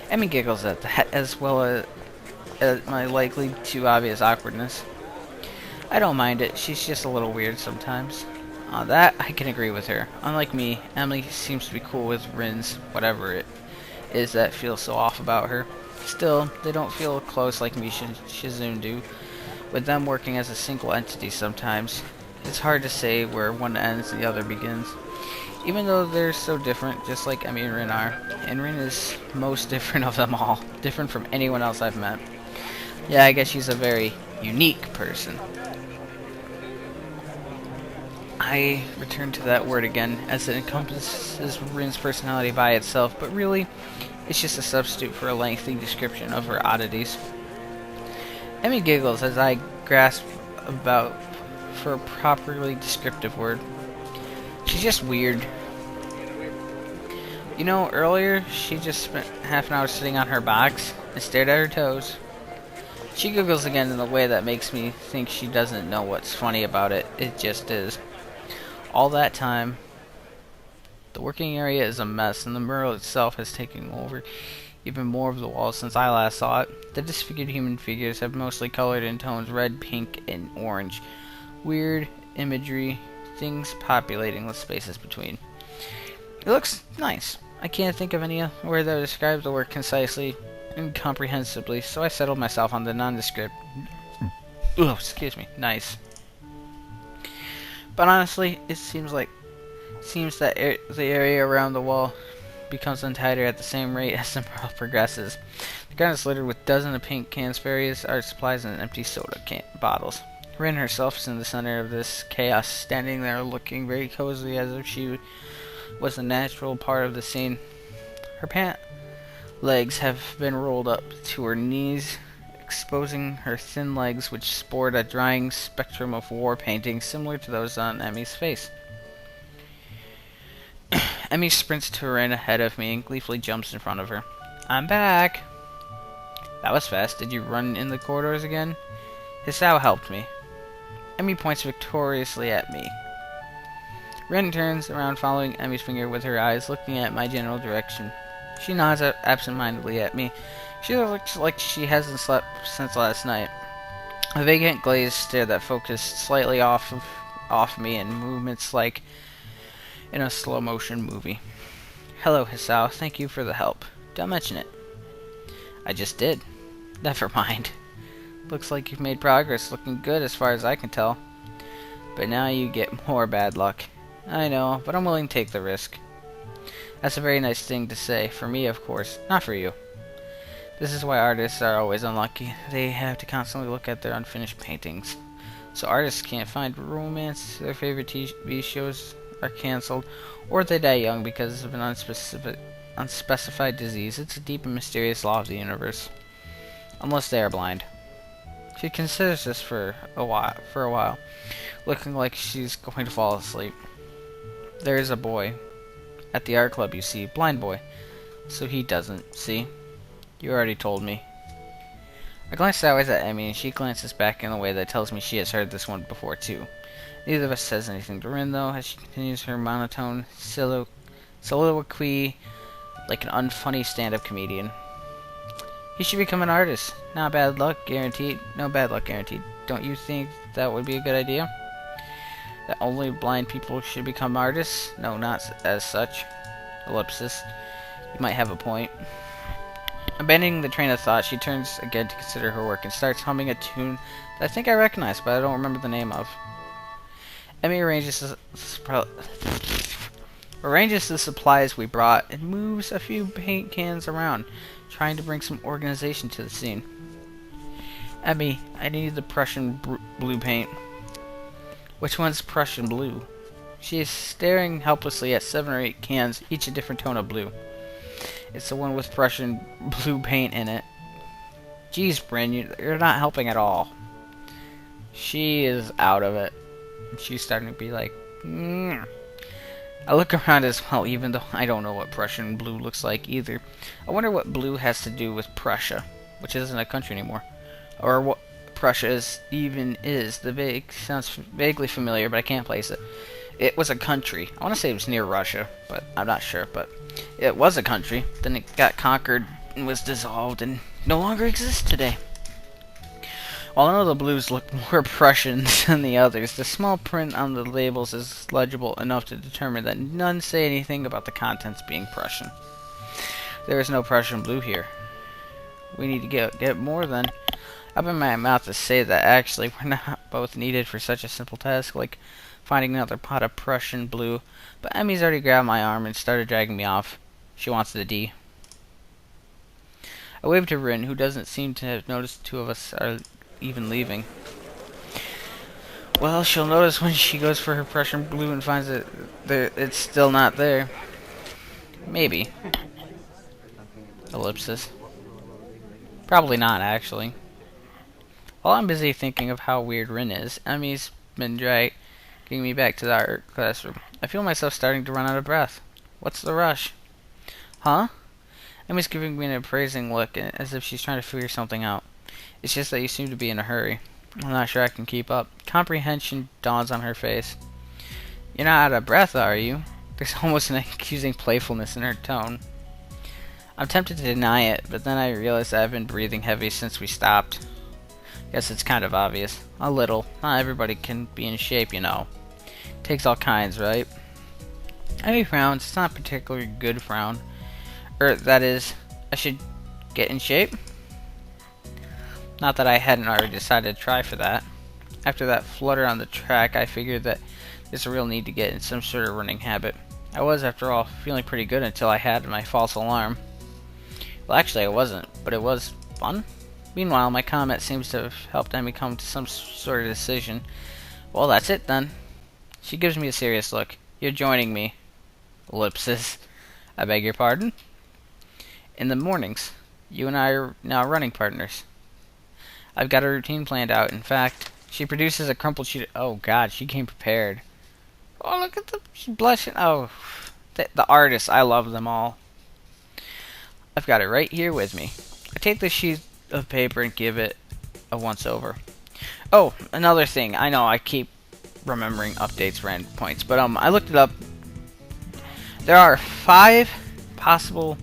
Emmy giggles at that, as well as at my likely too obvious awkwardness. I don't mind it, she's just a little weird sometimes. On that, I can agree with her. Unlike me, Emily seems to be cool with Rin's, whatever it is that feels so off about her. Still, they don't feel close like me and Shizune do, with them working as a single entity sometimes. It's hard to say where one ends and the other begins. Even though they're so different, just like Emmy and Rin are, and Rin is most different of them all, different from anyone else I've met. Yeah, I guess she's a very unique person. I return to that word again, as it encompasses Rin's personality by itself, but really, it's just a substitute for a lengthy description of her oddities. Emmy giggles as I grasp about for a properly descriptive word. She's just weird. You know, earlier, she just spent half an hour sitting on her box and stared at her toes. She giggles again in a way that makes me think she doesn't know what's funny about it. It just is. All that time, the working area is a mess, and the mural itself has taken over even more of the walls since I last saw it. The disfigured human figures have mostly colored in tones red, pink, and orange. Weird imagery, things populating the spaces between. It looks nice. I can't think of any word that describes the work concisely and comprehensibly, so I settled myself on the nondescript. Oh, excuse me. Nice. But honestly, it seems that the area around the wall becomes untighter at the same rate as the mural progresses. The ground is littered with dozens of paint cans, various art supplies, and empty soda bottles. Rin herself is in the center of this chaos, standing there looking very cozy as if she was a natural part of the scene. Her pant legs have been rolled up to her knees, exposing her thin legs, which sport a drying spectrum of war painting similar to those on Emmy's face. Emmy sprints to Rin ahead of me and gleefully jumps in front of her. I'm back! That was fast. Did you run in the corridors again? Hisao helped me. Emmy points victoriously at me. Rin turns around, following Emmy's finger with her eyes, looking at my general direction. She nods absent-mindedly at me. She looks like she hasn't slept since last night. A vacant glazed stare that focused slightly off me and movements like in a slow-motion movie. Hello, Hisao. Thank you for the help. Don't mention it. I just did. Never mind. Looks like you've made progress. Looking good as far as I can tell. But now you get more bad luck. I know, but I'm willing to take the risk. That's a very nice thing to say. For me, of course. Not for you. This is why artists are always unlucky. They have to constantly look at their unfinished paintings. So artists can't find romance, their favorite TV shows are cancelled, or they die young because of an unspecified disease. It's a deep and mysterious law of the universe. Unless they are blind. She considers this for a while, looking like she's going to fall asleep. There is a boy. At the art club, you see. Blind boy. So he doesn't, see? You already told me. I glance sideways at Emmy, and she glances back in a way that tells me she has heard this one before, too. Neither of us says anything to Rin, though, as she continues her monotone soliloquy like an unfunny stand-up comedian. He should become an artist. Not bad luck, guaranteed. No bad luck, guaranteed. Don't you think that would be a good idea? That only blind people should become artists? No, not as such. Ellipsis. You might have a point. Abandoning the train of thought, she turns again to consider her work and starts humming a tune that I think I recognize, but I don't remember the name of. Emmy arranges the supplies we brought and moves a few paint cans around, trying to bring some organization to the scene. Emmy, I need the Prussian blue paint. Which one's Prussian blue? She is staring helplessly at 7 or 8 cans, each a different tone of blue. It's the one with Prussian blue paint in it. Geez, Bryn, you're not helping at all. She is out of it. She's starting to be like, I look around as well, even though I don't know what Prussian blue looks like either. I wonder what blue has to do with Prussia, which isn't a country anymore. Or what Prussia is. The sounds vaguely familiar, but I can't place it. It was a country. I want to say it was near Russia, but I'm not sure. But it was a country. Then it got conquered was dissolved and no longer exists today. While none of the blues look more Prussian than the others, the small print on the labels is legible enough to determine that none say anything about the contents being Prussian. There is no Prussian blue here. We need to get more then. Open my mouth to say that actually we're not both needed for such a simple task like finding another pot of Prussian blue, but Emmy's already grabbed my arm and started dragging me off. She wants the D. I waved to Rin, who doesn't seem to have noticed the two of us are even leaving. Well, she'll notice when she goes for her Prussian blue and finds that it's still not there. Maybe. Ellipsis. Probably not, actually. While I'm busy thinking of how weird Rin is, Emmy's been dragging me back to the art classroom. I feel myself starting to run out of breath. What's the rush? Huh? Emmy's giving me an appraising look, as if she's trying to figure something out. It's just that you seem to be in a hurry. I'm not sure I can keep up. Comprehension dawns on her face. You're not out of breath, are you? There's almost an accusing playfulness in her tone. I'm tempted to deny it, but then I realize that I've been breathing heavy since we stopped. Guess it's kind of obvious. A little. Not everybody can be in shape, you know. Takes all kinds, right? Emmy frowns. It's not a particularly good frown. That is, I should get in shape? Not that I hadn't already decided to try for that. After that flutter on the track, I figured that there's a real need to get in some sort of running habit. I was, after all, feeling pretty good until I had my false alarm. Well, actually I wasn't, but it was fun. Meanwhile, my comment seems to have helped Emmy come to some sort of decision. Well, that's it then. She gives me a serious look. You're joining me. Ellipsis. I beg your pardon? In the mornings. You and I are now running partners. I've got a routine planned out. In fact, she produces a crumpled sheet. Oh God, she came prepared. Oh, look at she's blushing. Oh, the artists. I love them all. I've got it right here with me. I take the sheet of paper and give it a once over. Oh, another thing. I know I keep remembering updates for endpoints, but I looked it up. There are 5 possible.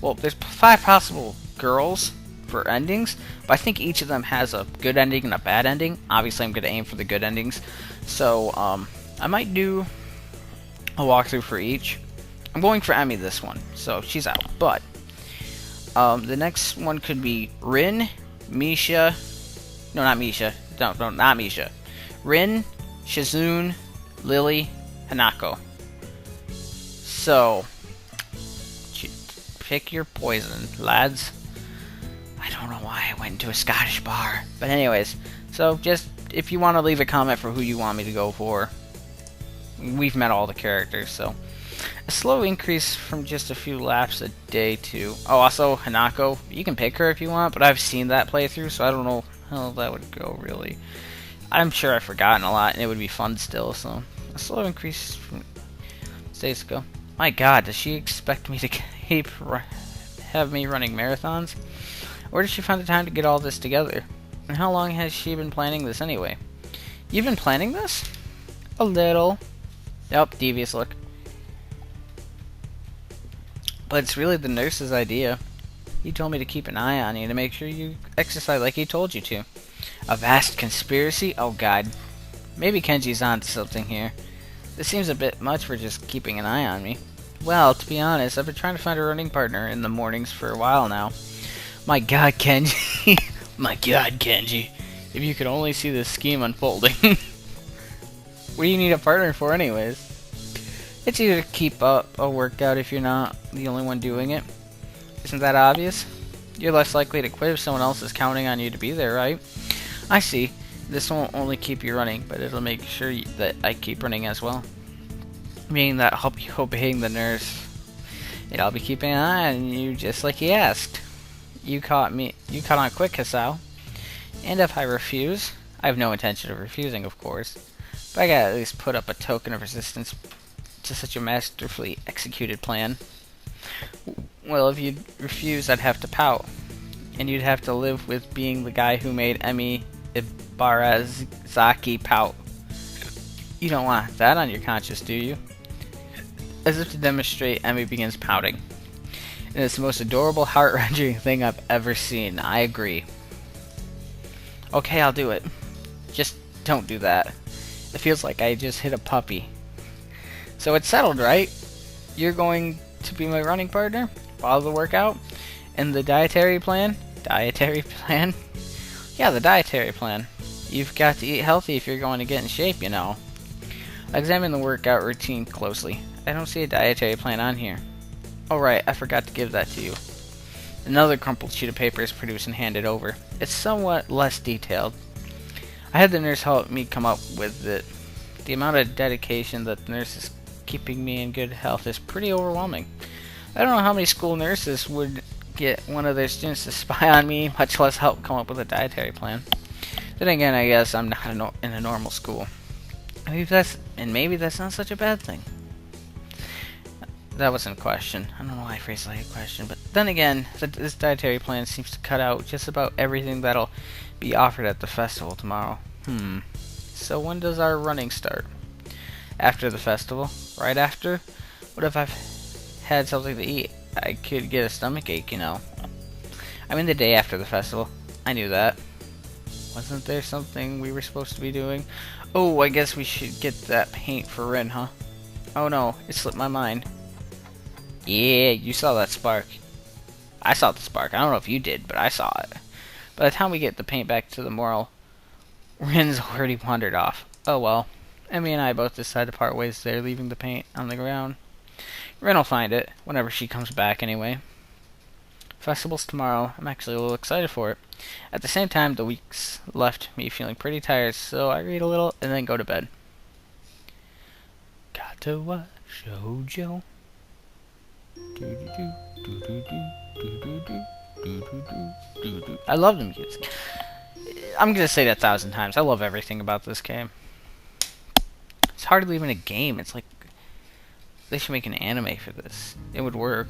Well, there's 5 possible girls for endings, but I think each of them has a good ending and a bad ending. Obviously, I'm going to aim for the good endings, so I might do a walkthrough for each. I'm going for Emmy this one, so she's out. But the next one could be Rin, Misha. No, not Misha. No, not Misha. Rin, Shizune, Lily, Hanako. So, pick your poison, lads. I don't know why I went into a Scottish bar. But anyways, so just, if you want to leave a comment for who you want me to go for. We've met all the characters, so. A slow increase from just a few laps a day to... Oh, also, Hanako. You can pick her if you want, but I've seen that playthrough, so I don't know how that would go, really. I'm sure I've forgotten a lot, and it would be fun still, so. A slow increase from days ago. My God, does she expect me to have me running marathons? Where did she find the time to get all this together? And how long has she been planning this anyway? You've been planning this? A little. Yep, devious look. But it's really the nurse's idea. He told me to keep an eye on you to make sure you exercise like he told you to. A vast conspiracy? Oh God. Maybe Kenji's onto something here. This seems a bit much for just keeping an eye on me. Well, to be honest, I've been trying to find a running partner in the mornings for a while now. My God, Kenji. My God, Kenji. If you could only see this scheme unfolding. What do you need a partner for anyways? It's easier to keep up a workout if you're not the only one doing it. Isn't that obvious? You're less likely to quit if someone else is counting on you to be there, right? I see. This won't only keep you running, but it'll make sure that I keep running as well. Meaning that I'll help you obeying the nurse. And I'll be keeping an eye on you just like he asked. You caught on quick, Hisao. And if I refuse, I have no intention of refusing, of course. But I gotta at least put up a token of resistance to such a masterfully executed plan. Well, if you'd refuse, I'd have to pout. And you'd have to live with being the guy who made Emi Ibarazaki pout. You don't want that on your conscience, do you? As if to demonstrate, Emi begins pouting. And it's the most adorable, heart-wrenching thing I've ever seen. I agree. Okay, I'll do it. Just don't do that. It feels like I just hit a puppy. So it's settled, right? You're going to be my running partner? Follow the workout? And the dietary plan? Dietary plan? Yeah, the dietary plan. You've got to eat healthy if you're going to get in shape, you know. I examined the workout routine closely. I don't see a dietary plan on here. Oh right, I forgot to give that to you. Another crumpled sheet of paper is produced and handed over. It's somewhat less detailed. I had the nurse help me come up with it. The amount of dedication that the nurse is keeping me in good health is pretty overwhelming. I don't know how many school nurses would get one of their students to spy on me, much less help come up with a dietary plan. Then again, I guess I'm not in a normal school. Maybe that's not such a bad thing. That wasn't a question. I don't know why I phrased it like a question, but then again, this dietary plan seems to cut out just about everything that'll be offered at the festival tomorrow. So when does our running start? After the festival? Right after? What if I've had something to eat? I could get a stomach ache, you know. I mean the day after the festival. I knew that. Wasn't there something we were supposed to be doing? Oh, I guess we should get that paint for Rin, huh? Oh no, it slipped my mind. Yeah, you saw that spark. I saw the spark. I don't know if you did, but I saw it. By the time we get the paint back to the mural, Rin's already wandered off. Oh well. Emmy and I both decide to part ways there, leaving the paint on the ground. Rin will find it, whenever she comes back anyway. Festival's tomorrow. I'm actually a little excited for it. At the same time, the week's left me feeling pretty tired, so I read a little and then go to bed. Katawa Shoujo. I love the music. I'm gonna say that 1,000 times. I love everything about this game. It's hardly even a game. It's like they should make an anime for this. It would work.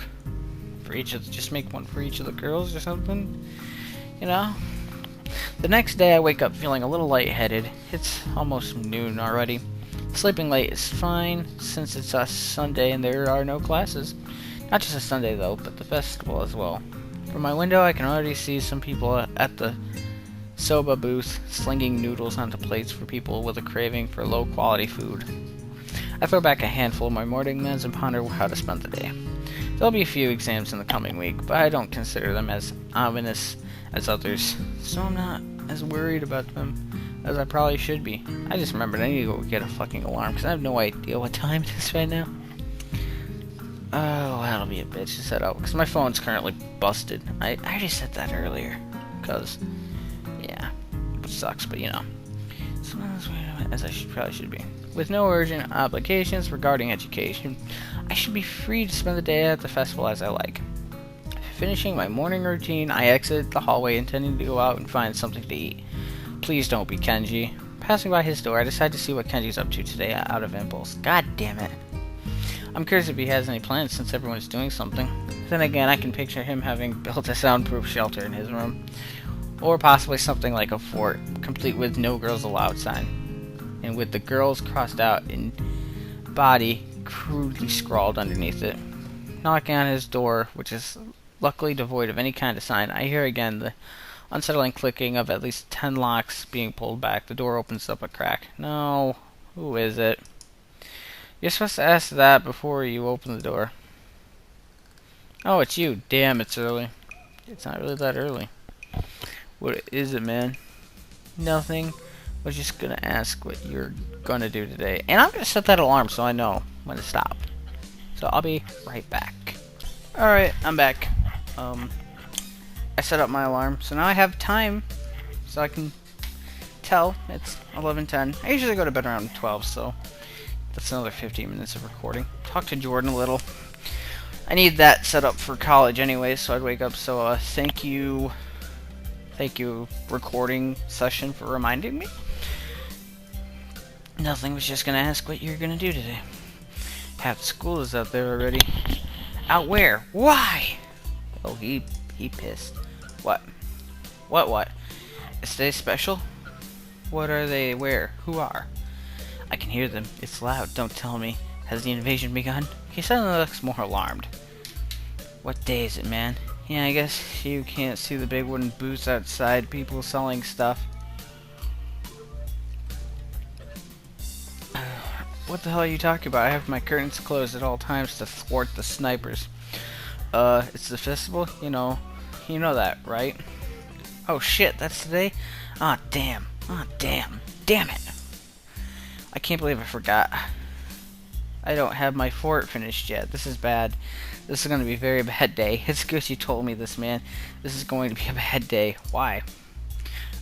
For each of just make one for each of the girls or something. You know? The next day I wake up feeling a little lightheaded. It's almost noon already. Sleeping late is fine since it's a Sunday and there are no classes. Not just a Sunday though, but the festival as well. From my window I can already see some people at the soba booth slinging noodles onto plates for people with a craving for low quality food. I throw back a handful of my morning meds and ponder how to spend the day. There'll be a few exams in the coming week, but I don't consider them as ominous as others, so I'm not as worried about them as I probably should be. I just remembered I need to go get a fucking alarm, because I have no idea what time it is right now. Oh, that'll be a bitch to set up, because my phone's currently busted. I already said that earlier, because, yeah, which sucks, but you know. So as I probably should be. With no urgent obligations regarding education, I should be free to spend the day at the festival as I like. Finishing my morning routine, I exit the hallway intending to go out and find something to eat. Please don't be Kenji. Passing by his door, I decide to see what Kenji's up to today out of impulse. God damn it. I'm curious if he has any plans since everyone's doing something. Then again, I can picture him having built a soundproof shelter in his room. Or possibly something like a fort, complete with no girls allowed sign. And with the girls crossed out in body crudely scrawled underneath it. Knocking on his door, which is luckily devoid of any kind of sign, I hear again the unsettling clicking of at least 10 locks being pulled back. The door opens up a crack. No, who is it? You're supposed to ask that before you open the door. Oh, it's you. Damn, it's early. It's not really that early. What is it, man? Nothing. Was just gonna ask what you're gonna do today, and I'm gonna set that alarm so I know when to stop. So I'll be right back. Alright, I'm back. I set up my alarm, so now I have time, so I can tell it's 11:10. I usually go to bed around 12, so that's another 15 minutes of recording. Talk to Jordan a little. I need that set up for college anyway, so I'd wake up. So thank you, recording session, for reminding me. Nothing, was just gonna ask what you're gonna do today. Half the school is out there already. Out where? Why? Oh, he pissed. What? What? Is today special? What are they? Where? Who are? I can hear them. It's loud. Don't tell me. Has the invasion begun? He suddenly looks more alarmed. What day is it, man? Yeah, I guess you can't see the big wooden booths outside, people selling stuff. What the hell are you talking about? I have my curtains closed at all times to thwart the snipers. It's the festival? You know that, right? Oh shit, that's today? Ah, damn. Ah, damn. Damn it. I can't believe I forgot. I don't have my fort finished yet. This is bad. This is going to be a very bad day. It's good you told me this, man. This is going to be a bad day. Why?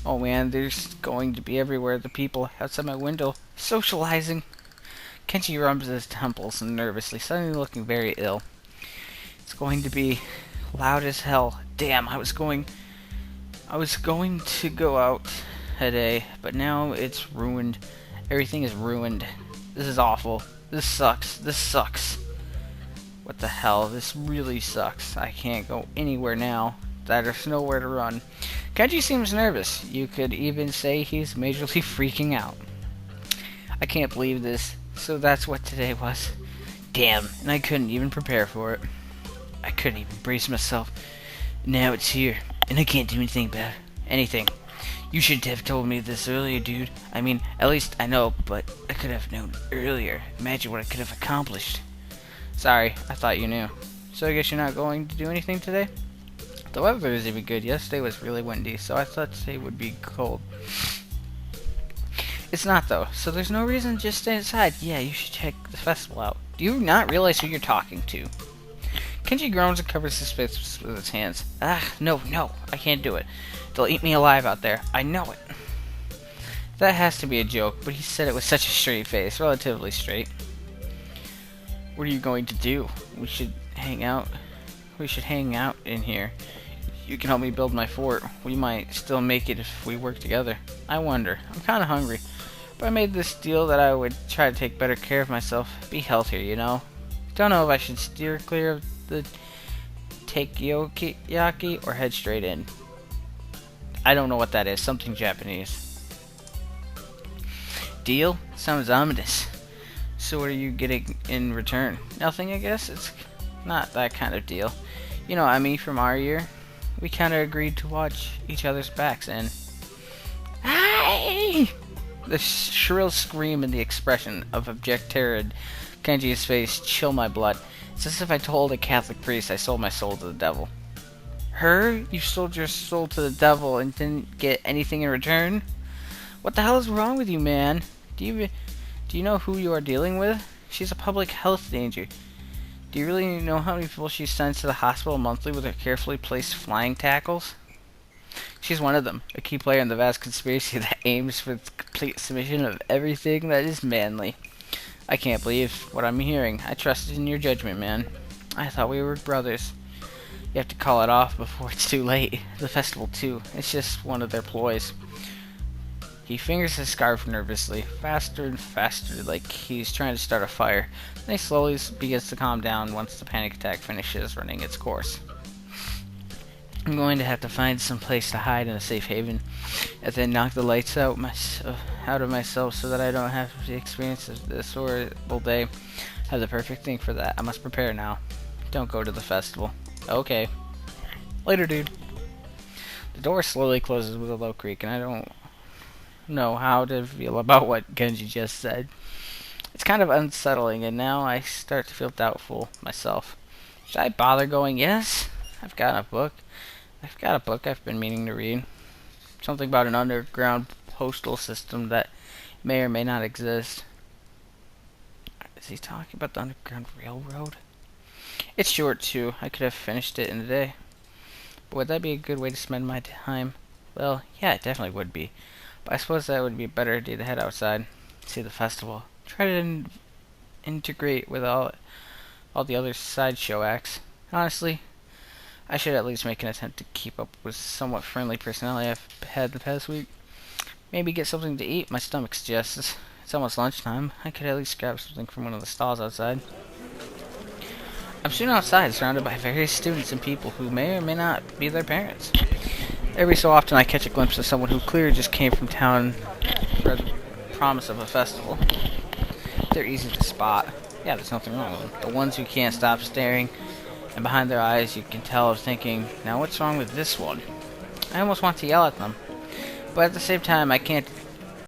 Oh man, there's going to be everywhere the people outside my window socializing. Kenji rubs his temples nervously, suddenly looking very ill. It's going to be loud as hell. Damn, I was going to go out today, but now it's ruined. Everything is ruined. This is awful. This sucks. This sucks. What the hell? This really sucks. I can't go anywhere now. There's nowhere to run. Kenji seems nervous. You could even say he's majorly freaking out. I can't believe this. So that's what today was. Damn, and I couldn't even prepare for it. I couldn't even brace myself. Now it's here, and I can't do anything about it. Anything. You should have told me this earlier, dude. I mean, at least I know, but I could have known earlier. Imagine what I could have accomplished. Sorry, I thought you knew. So I guess you're not going to do anything today? The weather is even good. Yesterday was really windy, so I thought today would be cold. It's not, though, so there's no reason to just stay inside. Yeah, you should check the festival out. Do you not realize who you're talking to? Kenji groans and covers his face with his hands. Ah, no, I can't do it. They'll eat me alive out there. I know it. That has to be a joke, but he said it with such a straight face, relatively straight. What are you going to do? We should hang out. We should hang out in here. You can help me build my fort. We might still make it if we work together. I wonder. I'm kind of hungry. But I made this deal that I would try to take better care of myself. Be healthier, you know? Don't know if I should steer clear of the takoyaki or head straight in. I don't know what that is. Something Japanese. Deal? Sounds ominous. So what are you getting in return? Nothing, I guess? It's not that kind of deal. You know, I mean, from our year, we kind of agreed to watch each other's backs and... Aye! The shrill scream and the expression of abject terror in Kenji's face chill my blood. It's as if I told a Catholic priest I sold my soul to the devil. Her? You sold your soul to the devil and didn't get anything in return? What the hell is wrong with you, man? Do you know who you are dealing with? She's a public health danger. Do you really know how many people she sends to the hospital monthly with her carefully placed flying tackles? She's one of them, a key player in the vast conspiracy that aims for the complete submission of everything that is manly. I can't believe what I'm hearing. I trusted in your judgment, man. I thought we were brothers. You have to call it off before it's too late. The festival, too. It's just one of their ploys. He fingers his scarf nervously, faster and faster, like he's trying to start a fire. Then he slowly begins to calm down once the panic attack finishes running its course. I'm going to have to find some place to hide in a safe haven, and then knock the lights out of myself so that I don't have the experience of this horrible day. I have the perfect thing for that. I must prepare now. Don't go to the festival. Okay. Later, dude. The door slowly closes with a low creak, and I don't know how to feel about what Genji just said. It's kind of unsettling, and now I start to feel doubtful myself. Should I bother going? Yes? I've got a book I've been meaning to read. Something about an underground postal system that may or may not exist. Is he talking about the Underground Railroad? It's short, too. I could have finished it in a day. But would that be a good way to spend my time? Well, yeah, it definitely would be. But I suppose that would be a better idea to head outside, see the festival. Try to integrate with all the other sideshow acts. Honestly, I should at least make an attempt to keep up with somewhat friendly personality I've had the past week. Maybe get something to eat. My stomach suggests it's almost lunchtime. I could at least grab something from one of the stalls outside. I'm soon outside, surrounded by various students and people who may or may not be their parents. Every so often I catch a glimpse of someone who clearly just came from town for the promise of a festival. They're easy to spot. Yeah, there's nothing wrong with them. The ones who can't stop staring And behind their eyes, you can tell I was thinking, now what's wrong with this one? I almost want to yell at them. But at the same time, I can't